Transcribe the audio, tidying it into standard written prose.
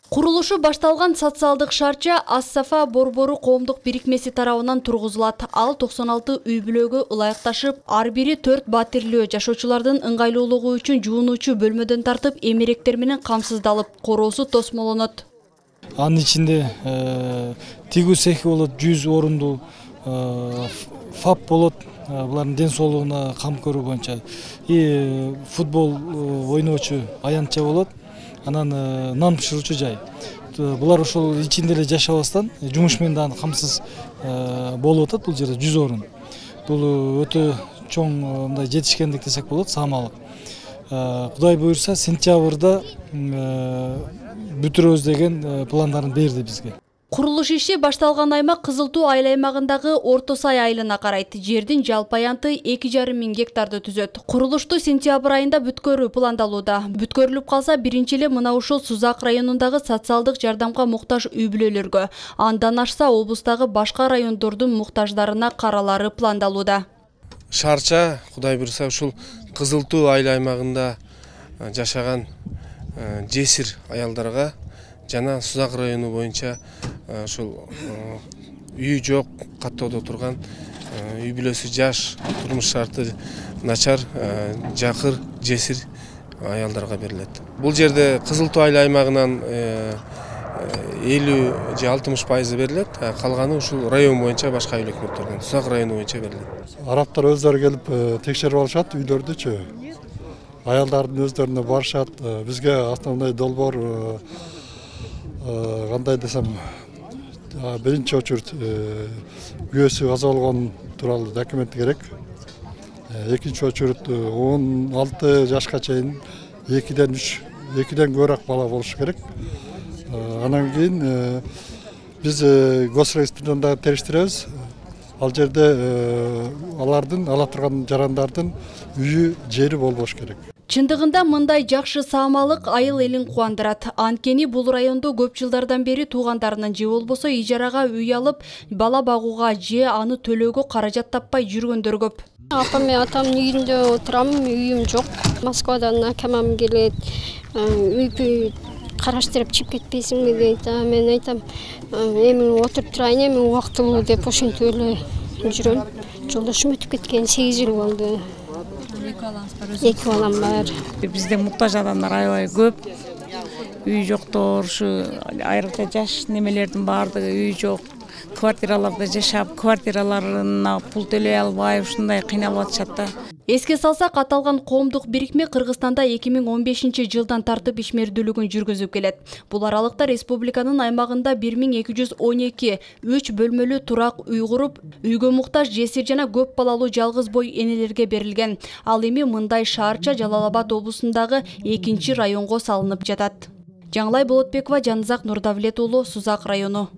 Курулушу башталган социалдык шарча Ас-Сафа Борбору коомдук бирикмеси тарабынан тургузулат. Ал 96 үй бүлөгө ылайыкташып, ар бири 4 батирлөө жашоочулардын ыңгайлуулугу үчүн жуунуучу бөлмөдөн тартып, эмеректер менен камсыздалып, короосу тосмолонот. Анын ичинде тигүү цехи болот, 100 орундуу ФАП болот, булардын ден соолугуна кам көрүү боюнча. Футбол ойноочу аянтча болот. Анан нан пышыруучу жай. Булар ошол ичинде эле жашабастан жумуш менен дагы камсыз болуп атат. Бул жерде 100 орун. Бул өтө чоң мындай жетишкендик десек болот, саамалык. Кудай буйрса сентябрда бүтүрөбүз деген пландарын берди бизге. Курулуш иши башталган аймак Кызыл Туу айыл аймагындагы Орто Сай айылына карайт. Жердин жалпы аянты 2,5 миң гектарды түзөт. Курулушту сентябрь айында бүткөрүү пландалууда. Бүткөрүлүп калса, биринчи эле мына ушул Сузак районундагы социалдык жардамга муктаж үй бүлөлөргө, андан ашса облустагы башка райондордун муктаждарына каралары пландалууда. Шарча, Кудай буйрса, ушул Кызыл Туу айыл аймагында жашаган жесир аялдарга жана Сузак району боюнча ушул үй жок, каттоодо турган, үй бүлөсү жаш, турмуш шарты начар, жакыр, жесир аялдарга берилет. Бул жерде Кызыл Туу айыл аймагынан 50 же 60% берилет, калганы ушул район боюнча башка үй өкмөттөрдөн, Сузак району боюнча берилет. Араптар өздөрү келип текшерип алышат үйлөрдүчү. Аялдардын өздөрүнө барышат. Бизге основной долбоор кандай десем, биринчи очурут күйөөсү каза болгон тууралуу документ керек. Экинчи очурут 16 жашка чейин 2-ден көбүрөөк бала болушу керек. Анан кийин биз госрегистрден да териштиребиз. Ал жерде алардын ала турган жарандардын үйү, жери болбош керек. Чындыгында мындай жакшы саамалык айыл элин кубандырат. Анткени бул райондо көп жылдардан бери туугандарынын же болбосо ижарага үй алып, бала багууга же аны төлөөгө каражат таппай жүргөндөр көп. Атамдын үйүндө отурам, үйүм жок. Москвадан акамам келет. Үйпү караштырып чыгып кетпесиңби дейт. Мен айтам, эми отуруп турайын, эми убактылуу деп ошентип эле жүрөм. Жолдошум өтүп кеткен 8 жыл болду. Эки балам бар. Бизде муктаж адамдар аябай көп. Үй жоктор, ушу айрыкча жаш немелердин баардыгы үй жок. Квартираларда жашап, квартираларына пул төлөй албай ушундай кыйналып атышат да. Эске салсак, аталган коомдук бирикме Кыргызстанда 2015-жылдан тартып ишмердүүлүгүн жүргүзүп келет. Бул аралыкта республиканын аймагында 1212 3 бөлмөлүү турак үй куруп, үйгө муктаж жесир жана көп балалуу жалгыз бой энелерге берилген. Ал эми мындай шаарча Жалал Абад облусундагы 2-районго салынып жатат. Жаңылай Болотбекова, Жанызак Нурдавлет уулу, Сузак району.